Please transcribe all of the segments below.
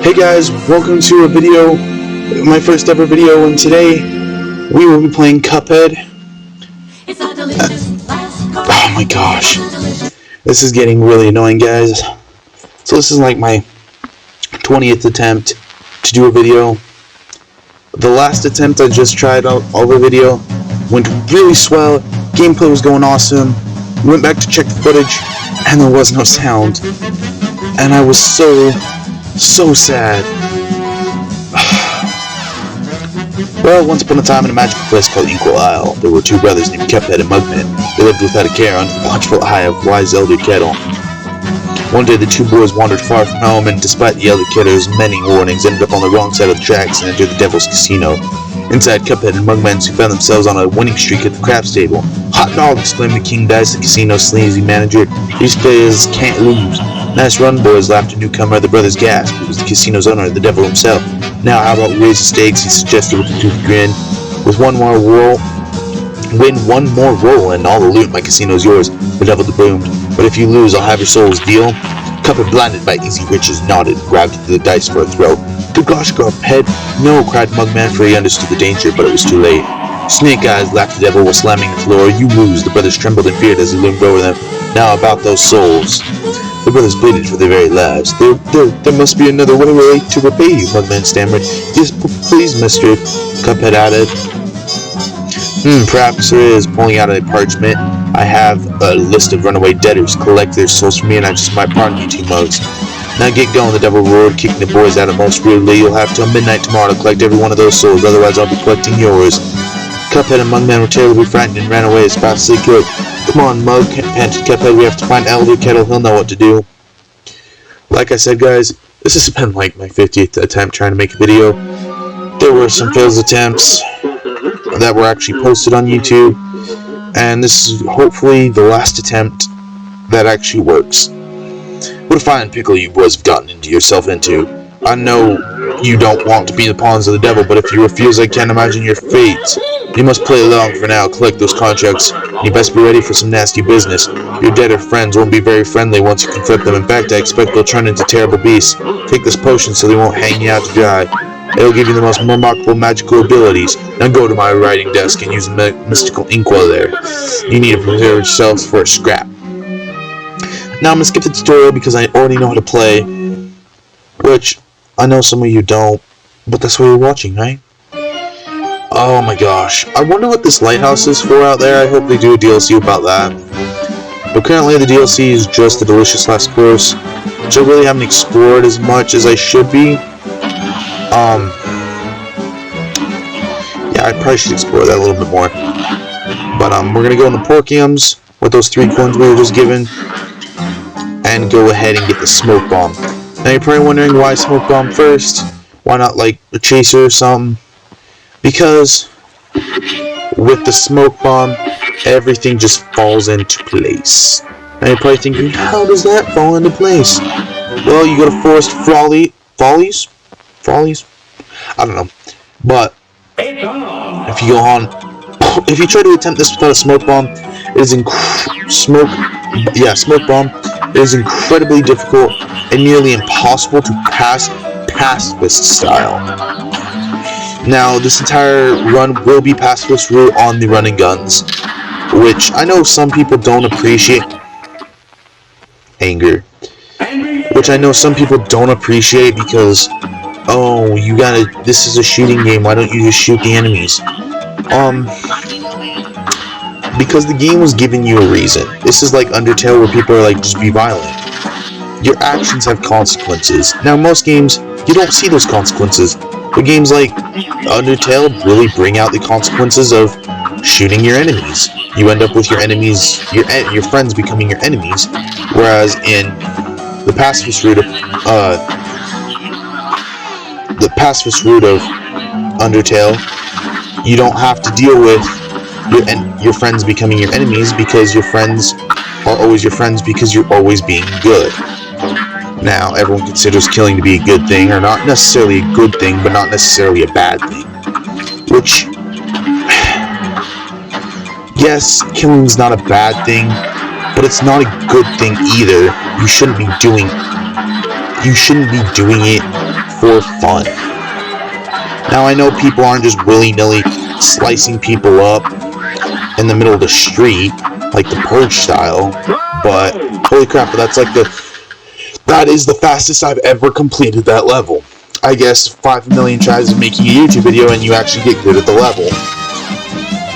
Hey guys, welcome to a video, my first ever video, and today we will be playing Cuphead. Oh my gosh, this is getting really annoying, guys. So this is like my 20th attempt to do a video. The last attempt I just tried all the video went really swell, gameplay was going awesome, went back to check the footage, and there was no sound. And I was so sad. Well, once upon a time in a magical place called Equal Isle, there were two brothers named Cuphead and Mugman. They lived without a care under the watchful eye of wise Elder Kettle. One day the two boys wandered far from home, and despite the Elder Kettle's many warnings, ended up on the wrong side of the tracks and entered the Devil's Casino. Inside, Cuphead and Mugman soon found themselves on a winning streak at the craps table. "Hot dog!" exclaimed the King Dice, the casino's sleazy manager. "These players can't lose." "Nice run, boys," laughed a newcomer. The brothers gasped. It was the casino's owner, the devil himself. "Now, how about we raise the stakes?" he suggested with a toothed grin. "With one more roll, win one more roll, and all the loot in my casino's yours," the devil boomed. "But if you lose, I'll have your souls. Deal?" Cuphead, blinded by easy riches, nodded and grabbed the dice for a throw. "Good gosh, Cuphead!" "No," cried Mugman, for he understood the danger, but it was too late. "Snake eyes," laughed the devil while slamming the floor. "You lose." The brothers trembled and feared as he loomed over them. "Now about those souls." The brothers pleaded for their very lives. There must be another way to repay you," Mugman stammered. "Yes, please, mister," Cuphead added. Perhaps there is," pulling out a parchment. "I have a list of runaway debtors. Collect their souls for me and I just might pardon you two mugs." "Now get going," the devil roared, kicking the boys out most rudely. "You'll have till midnight tomorrow to collect every one of those souls, otherwise I'll be collecting yours." Cuphead and Mugman were terribly frightened and ran away as fast as they could. "Come on, Mug," panted Cuphead. "We have to find Elder Kettle. He'll know what to do." Like I said, guys, this has been like my 50th attempt trying to make a video. There were some failed attempts that were actually posted on YouTube, and this is hopefully the last attempt that actually works. What a fine pickle you boys have gotten yourself into. I know you don't want to be the pawns of the devil, but if you refuse, I can't imagine your fate. You must play along for now, collect those contracts, and you best be ready for some nasty business. Your debtor friends won't be very friendly once you confront them. In fact, I expect they'll turn into terrible beasts. Take this potion so they won't hang you out to dry. It'll give you the most remarkable magical abilities. Now go to my writing desk and use a mystical inkwell there. You need to prepare yourselves for a scrap. Now I'm going to skip the tutorial because I already know how to play, which I know some of you don't, but that's why you're watching, right? Oh my gosh, I wonder what this lighthouse is for out there. I hope they do a DLC about that. But currently the DLC is just the delicious last course, which I really haven't explored as much as I should be. Yeah, I probably should explore that a little bit more. But we're gonna go in the Porkiums with those 3 coins we were just given, and go ahead and get the smoke bomb. Now you're probably wondering why smoke bomb first. Why not like a chaser or something? Because with the smoke bomb, everything just falls into place. Now you're probably thinking, how does that fall into place? Well, you go to Forest Follies? I don't know. But if you go on, if you try to attempt this without a smoke bomb, it is smoke bomb. It is incredibly difficult and nearly impossible to pass pacifist style. Now, this entire run will be pacifist route on the running guns, which I know some people don't appreciate. Which I know some people don't appreciate because, oh, this is a shooting game, why don't you just shoot the enemies? Because the game was giving you a reason. This is like Undertale where people are like, just be violent. Your actions have consequences. Now, most games, you don't see those consequences. But games like Undertale really bring out the consequences of shooting your enemies. You end up with your enemies, your friends becoming your enemies. Whereas in the pacifist route of Undertale, you don't have to deal with your friends becoming your enemies because your friends are always your friends because you're always being good. Now, everyone considers killing to be a good thing, or not necessarily a good thing, but not necessarily a bad thing. Which, yes, killing's not a bad thing, but it's not a good thing either. You shouldn't be doing it for fun. Now, I know people aren't just willy-nilly slicing people up in the middle of the street, like the Purge style, but holy crap, that is the fastest I've ever completed that level. I guess 5 million tries of making a YouTube video and you actually get good at the level.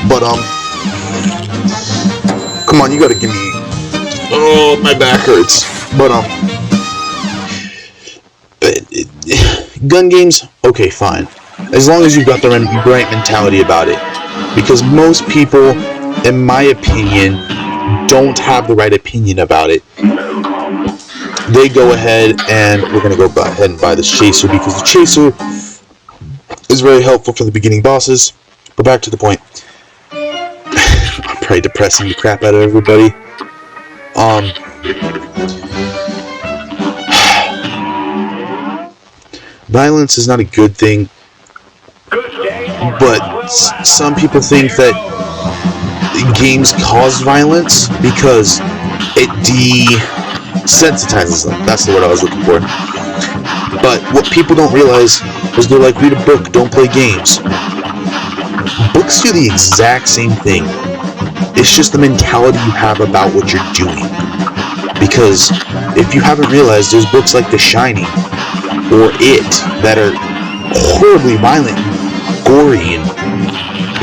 But, come on, you gotta give me... Oh, my back hurts. But, gun games, okay, fine. As long as you've got the right mentality about it. Because most people, in my opinion, don't have the right opinion about it. They go ahead and we're going to go ahead and buy this chaser because the chaser is very helpful for the beginning bosses. But back to the point. I'm probably depressing the crap out of everybody. Violence is not a good thing, but some people think that games cause violence because it desensitizes them. That's the word I was looking for. But what people don't realize is they're like, read a book, don't play games. Books do the exact same thing. It's just the mentality you have about what you're doing. Because if you haven't realized, there's books like The Shining or It that are horribly violent, gory, and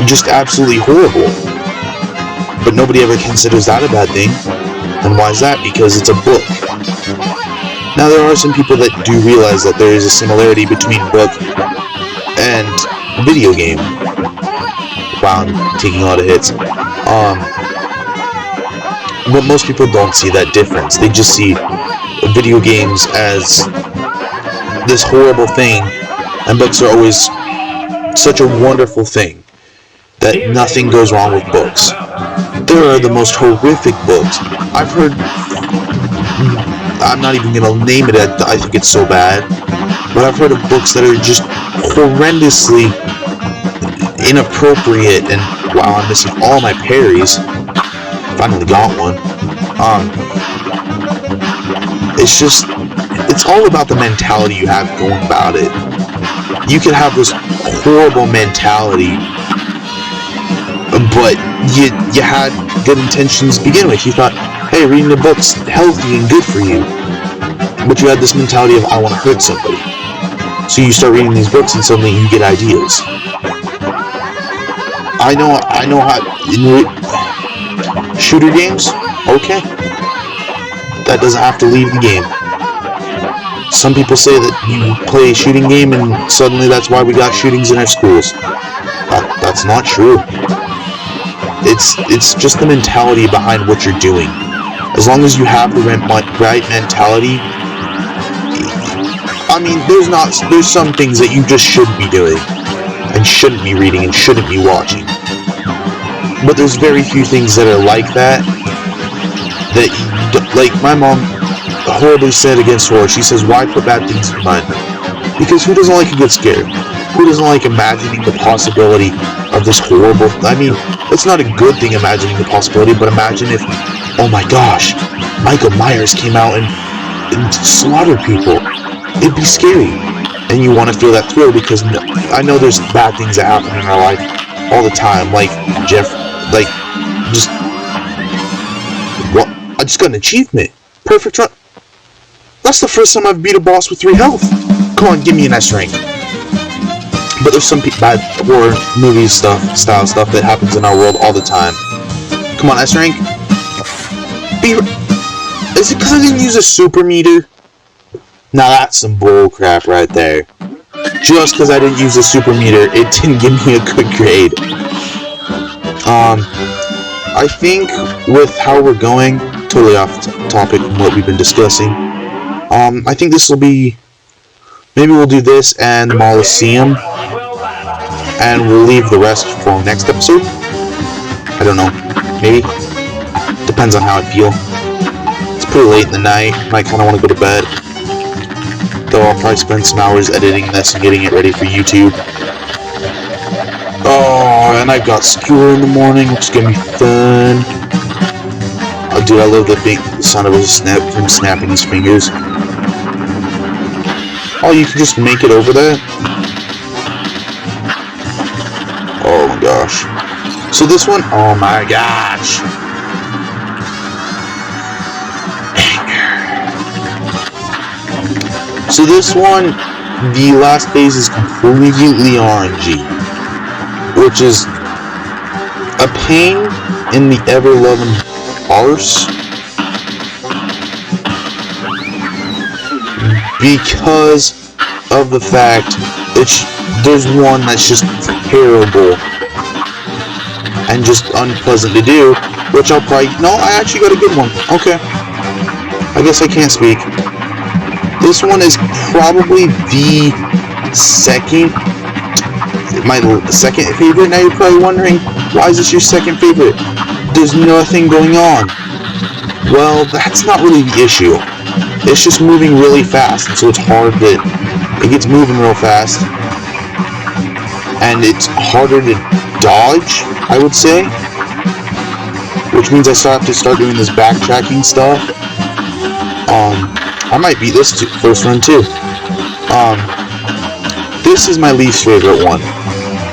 just absolutely horrible. But nobody ever considers that a bad thing. And why is that? Because it's a book. Now, there are some people that do realize that there is a similarity between book and video game. Wow, I'm taking a lot of hits. But most people don't see that difference. They just see video games as this horrible thing, and books are always such a wonderful thing that nothing goes wrong with books. There are the most horrific books. I've heard... I'm not even going to name it, I think it's so bad. But I've heard of books that are just horrendously inappropriate, and wow, I'm missing all my parries. Finally got one. It's all about the mentality you have going about it. You can have this horrible mentality, but you had good intentions to begin with. You thought, hey, reading a book's healthy and good for you. But you had this mentality of, I want to hurt somebody. So you start reading these books and suddenly you get ideas. I know how... Shooter games? Okay. That doesn't have to leave the game. Some people say that you play a shooting game and suddenly that's why we got shootings in our schools. That's not true. It's just the mentality behind what you're doing. As long as you have the right mentality, I mean, there's some things that you just shouldn't be doing, and shouldn't be reading, and shouldn't be watching. But there's very few things that are like that, like my mom horribly said against horror. She says, why put bad things in your mind? Because who doesn't like to get scared? Who doesn't like imagining the possibility of this horrible... I mean, it's not a good thing imagining the possibility, but imagine if, oh my gosh, Michael Myers came out and slaughtered people. It'd be scary. And you want to feel that thrill because I know there's bad things that happen in our life all the time, like I just got an achievement. Perfect run. That's the first time I've beat a boss with 3 health. Come on, give me an S rank. But there's some bad horror movie style stuff that happens in our world all the time. Come on, S rank. Is it because I didn't use a super meter? Now that's some bull crap right there. Just because I didn't use a super meter, it didn't give me a good grade. I think with how we're going, totally off topic from what we've been discussing, I think this will be, maybe we'll do this and the Molosseum, and we'll leave the rest for next episode. I don't know, maybe. Depends on how I feel. It's pretty late in the night, I kind of want to go to bed. Though I'll probably spend some hours editing this and getting it ready for YouTube. Oh, and I've got school in the morning, which is gonna be fun. Oh, dude, I love the sound of him snapping his fingers. Oh, you can just make it over that? Oh my gosh. So this one, oh my gosh. So this one, the last phase is completely RNG, which is a pain in the ever-loving arse, because of the fact there's one that's just terrible and just unpleasant to do, which I'll probably, no, I actually got a good one. Okay, I guess I can't speak. This one is probably the my second favorite. Now you're probably wondering, why is this your second favorite? There's nothing going on. Well, that's not really the issue. It's just moving really fast, and so it's hard it gets moving real fast, and it's harder to dodge, I would say, which means I still have to start doing this backtracking stuff. I might beat this first run too. This is my least favorite one,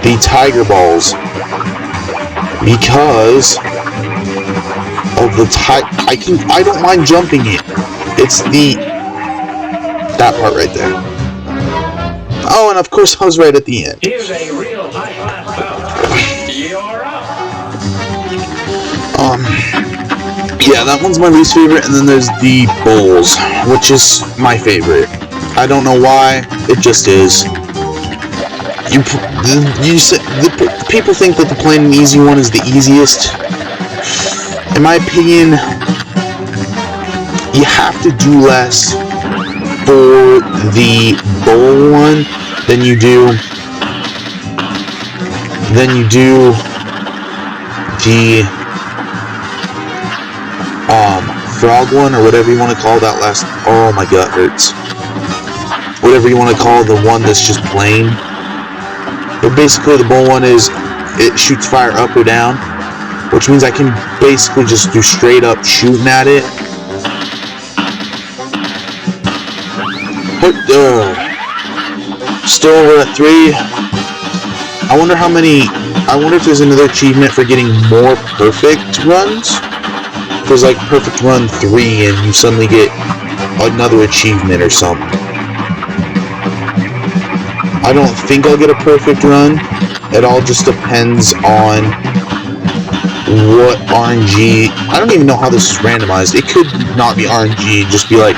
the Tiger Balls, because of the I don't mind jumping it. It's that part right there. Oh, and of course I was right at the end. Here's a real high-class bout. You're up. Yeah, that one's my least favorite, and then there's the Bowls, which is my favorite. I don't know why, it just is. People think that the plain and easy one is the easiest. In my opinion, you have to do less for the bowl one than you do the frog one, or whatever you want to call that last. Oh, my gut hurts. Whatever you want to call the one that's just plain. But basically, the bowl one is it shoots fire up or down, which means I can basically just do straight up shooting at it. But still over at 3. I wonder if there's another achievement for getting more perfect runs. There's like perfect run 3 and you suddenly get another achievement or something. I don't think I'll get a perfect run. It all just depends on what RNG. I don't even know how this is randomized. It could not be RNG, just be like,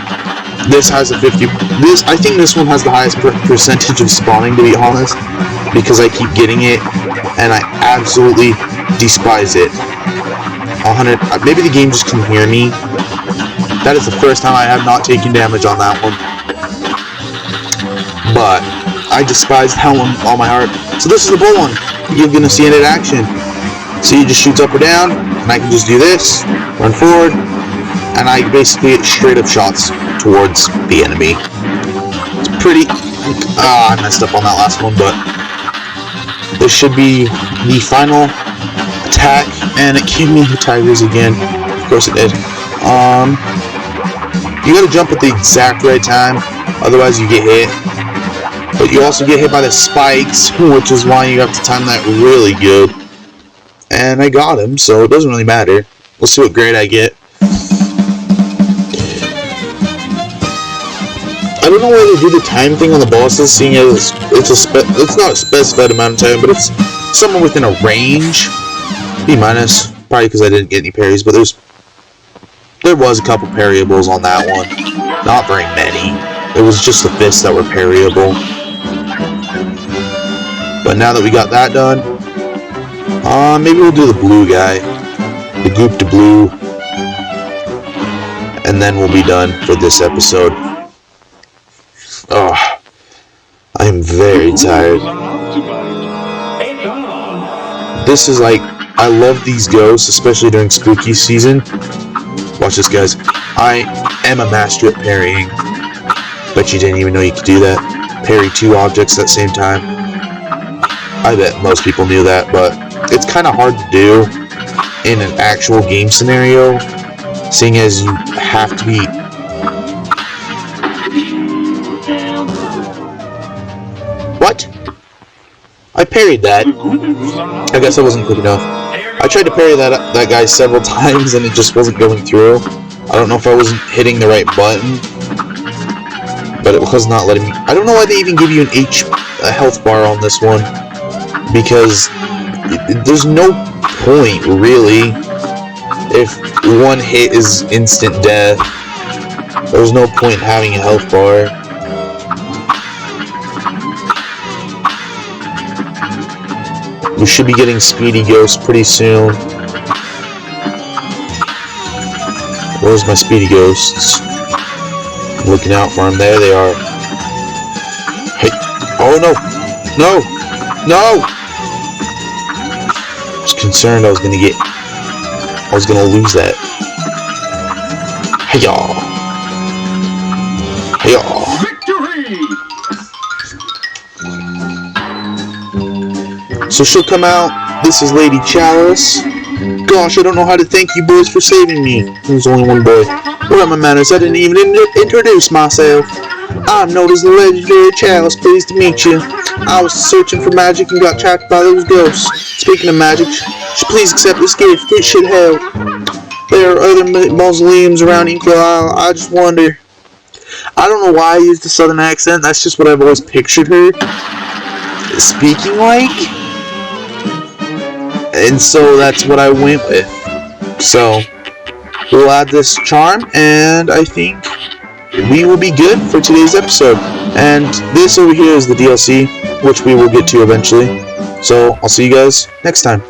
this has a 50. I think this one has the highest percentage of spawning, to be honest, because I keep getting it and I absolutely despise it. 100. Maybe the game just can hear me. That is the first time I have not taken damage on that one. But I despise that one with all my heart. So this is the bull one. You're gonna see it in action. So you just shoots up or down, and I can just do this, run forward, and I basically get straight up shots towards the enemy. It's pretty. I messed up on that last one, but this should be the final attack, and it gave me the tigers again. Of course it did. You gotta jump at the exact right time, otherwise you get hit. But you also get hit by the spikes, which is why you have to time that really good. And I got him, so it doesn't really matter. We'll see what grade I get. I don't know why they do the time thing on the bosses, seeing as it's not a specified amount of time, but it's somewhere within a range. B-, probably because I didn't get any parries, but there was a couple parryables on that one. Not very many. It was just the fists that were parryable. But now that we got that done, maybe we'll do the blue guy. The goop to blue. And then we'll be done for this episode. Oh, I am very tired. This is like, I love these ghosts, especially during spooky season. Watch this, guys. I am a master at parrying. Bet you didn't even know you could do that. Parry 2 objects at the same time. I bet most people knew that, but it's kind of hard to do in an actual game scenario, seeing as you have to be What? I parried that. I guess I wasn't quick enough. I tried to parry that guy several times and it just wasn't going through. I don't know if I wasn't hitting the right button, but it was not letting me. I don't know why they even give you a health bar on this one, because there's no point really. If one hit is instant death, there's no point in having a health bar. We should be getting Speedy Ghosts pretty soon. Where's my Speedy Ghosts? I'm looking out for them. There they are. Hey. Oh no! No! No! I was concerned I was gonna lose that. Hey-yaw! Hey-yaw! Victory! So she'll come out. This is Lady Chalice. Gosh, I don't know how to thank you boys for saving me. There's only one boy. What are my manners? I didn't even introduce myself. I'm known as the legendary Chalice. Pleased to meet you. I was searching for magic and got trapped by those ghosts. Speaking of magic, please accept this gift. It should help. There are other mausoleums around Inkwell Isle. I just wonder. I don't know why I used a southern accent. That's just what I've always pictured her speaking like. And so that's what I went with. So we'll add this charm, and I think we will be good for today's episode. And this over here is the DLC, which we will get to eventually. So I'll see you guys next time.